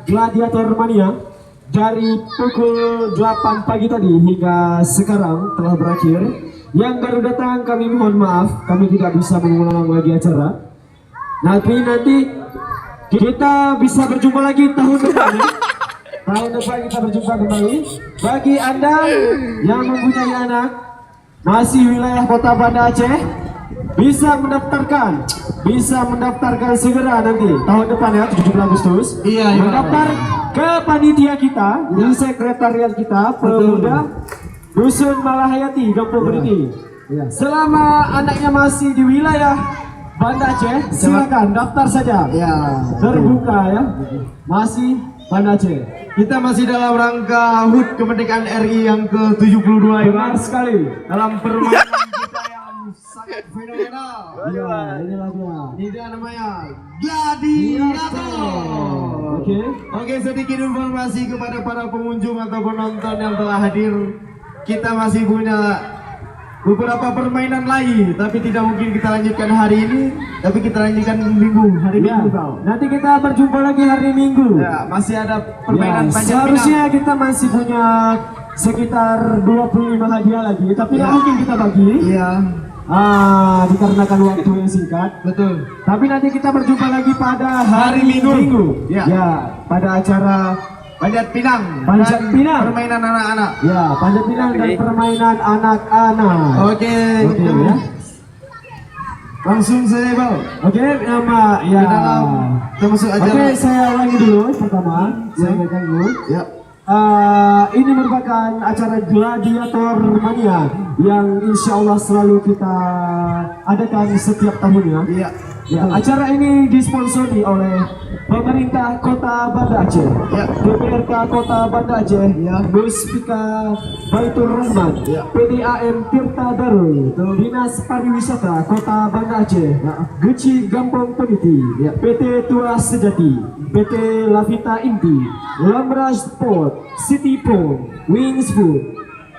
Gladiator Mania dari pukul 8 pagi tadi hingga sekarang telah berakhir. Yang baru datang kami mohon maaf, kami tidak bisa mengulang lagi acara. Nanti kita bisa berjumpa lagi tahun depan. Tahun depan kita berjumpa kembali. Bagi Anda yang mempunyai anak masih wilayah Kota Banda Aceh, bisa mendaftarkan segera nanti tahun depan ya, 17 Agustus. Iya. Mendaftar ke panitia kita di sekretariat kita Pemuda Dusun Malahayati Kampung Peniti. Iya. Selama anaknya masih di wilayah Banda Aceh, silakan daftar saja. Ya. Terbuka ya. Masih Banda Aceh. Kita masih dalam rangka HUT kemerdekaan RI yang ke-72 ya. Benar sekali. Dalam permainan kita yang sangat fenomenal. Iya, ini lagunya. Ini dia namanya Gladiator. Oke, sedikit informasi kepada para pengunjung atau penonton yang telah hadir. Kita masih punya beberapa permainan lain, tapi tidak mungkin kita lanjutkan hari ini, tapi kita lanjutkan hari Minggu. Nanti kita berjumpa lagi hari Minggu. Ya, masih ada permainan Ya, panjang. seharusnya kita masih punya sekitar 25 hadiah lagi, tapi Ya. tidak mungkin kita bagi. Iya, Dikarenakan waktu yang singkat. betul. Tapi nanti kita berjumpa lagi pada hari Minggu. Ya. Ya, pada acara Panjat Pinang. Panjat dan Pinang. Permainan anak-anak. ya Panjat Pinang dan permainan anak-anak. Oke, Oke, ya. langsung saja Bang. Oke, nama ya. Ke dalam termasuk Oke, acara. saya ulangi dulu pertama. Saya ingatkan dulu. Ya. Ini merupakan acara Gladiator Mania yang insya Allah selalu kita adakan setiap tahunnya. Iya. Ya, acara ini disponsori oleh pemerintah Kota Banda Aceh, Ya. DPRK Kota Banda Aceh, Ya. Muspika Baitur Rahman, Ya. PDAM Tirta Darul, Dinas Pariwisata Kota Banda Aceh, Geci Gampong Peniti, PT Tuas Sejati, PT Lavita Inti, Lamra Sport, City Pong, Wings Food,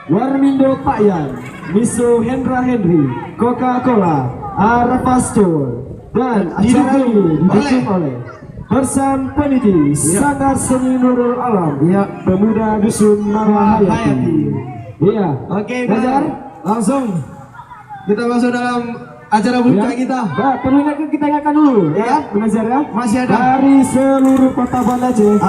Warmindo Pakyan, Miso Hendra Henry, Coca-Cola, Arafah Store, dan acara ini didukung oleh Bersam Peniti, Sanggar Seni Nurul Alam, Pemuda Dusun Malahayati. Iya. Oke, Fajar, langsung kita masuk dalam acara buka kita. perlu kita ingatkan dulu ya, Benajar ya. Masih ada. Dari seluruh Kota Banda Aceh,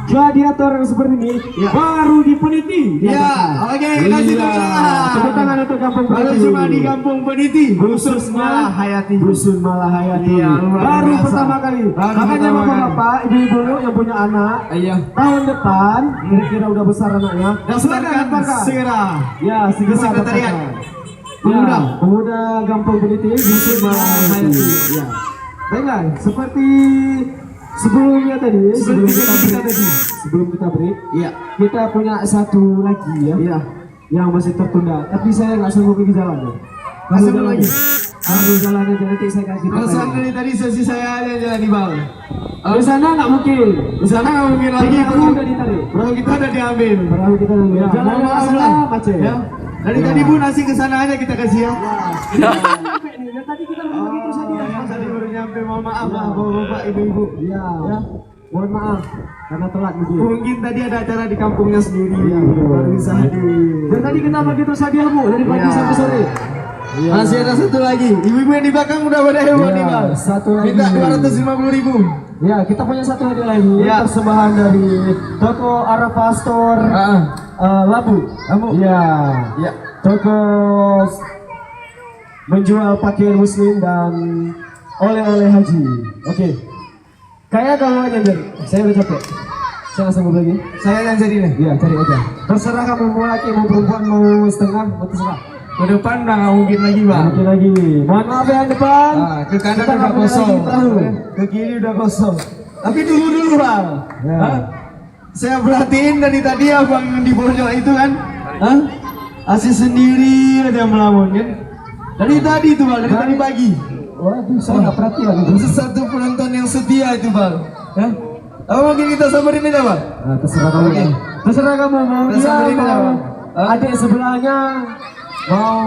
gladiator yang seperti ini baru di Peniti. Ya, oke, kasih Iya. tangan. Tepuk tangan untuk Kampung Baru Peniti. cuma di Kampung Peniti, khusus Malahayati. Dusun Malahayati. Iya, luar Baru biasa. pertama kali. Baru Makanya pertama kali. bapak-bapak, ibu-ibu yang punya anak, Iya. tahun depan kira-kira udah besar anaknya. Daftarkan segera. Ya, segera Sekretariat. daftarkan. Pemuda. Pemuda Gampung Peniti, Dusun Malahayati. Ya. Baiklah, seperti sebelumnya tadi, sebelum kita break, Iya. kita punya satu lagi ya, Iya. yang masih tertunda. Tapi saya nggak sanggup pergi jalan ya. Nggak sanggup lagi? Kamu jalan aja nanti saya kasih. Alasan dari tadi sesi saya aja jalan di bawah. Di sana nggak mungkin. Di sana nggak mungkin lagi. Jadi aku udah ditarik. Perahu kita udah diambil. Perahu kita udah Ya, jalan mohon maaf sana lah. macet. Ya. Dari tadi Bu nasi ke sana aja kita kasih ya. Tadi kita belum begitu saja. Tadi baru nyampe, mohon maaf lah bapak ibu-ibu. Iya. Mohon maaf karena telat mungkin. Mungkin tadi ada acara di kampungnya sendiri. Iya, Baru bisa hadir. Dan tadi kita bagi terus hadiah Bu dari pagi Iya. sampai sore. Iya. Masih ada satu lagi. Ibu-ibu yang di belakang udah pada heboh Iya, nih Bang. satu lagi. Minta 250.000. Ya, kita punya satu hadiah lagi. Ya. Persembahan dari toko Arafah Store Labu. Iya. Ya. Toko menjual pakaian muslim dan oleh-oleh haji. Oke. Kayak kalau aja Nder, saya udah capek. Saya nggak sanggup lagi. Saya yang jadi nih. Iya, cari aja. Terserah kamu mau laki, mau perempuan, mau setengah, mau terserah. Ke depan udah nggak mungkin lagi Bang. Mungkin lagi. Mohon maaf ya depan. Ke kanan Kita udah nggak punya kosong. lagi perahu. Ke kiri udah kosong. Tapi dulu Bang. Ya. Hah? Saya perhatiin dari tadi abang yang di pojok itu kan. Hah? Asih sendiri aja melamun kan. Dari tadi itu Bang, dari tadi pagi. Waduh, saya nggak perhatian itu. Satu penonton yang setia itu Bang. Ya? Apa mungkin kita sabarin aja Bang? Nah, terserah kamu. Oke. Terserah kamu mau Kita dia samperin aja, mau Bang. Hah? adik sebelahnya mau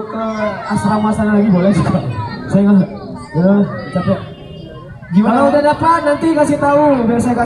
ke asrama sana lagi boleh juga. Saya nggak. Ya, capek. Gimana? Kalau udah dapat nanti kasih tahu biar saya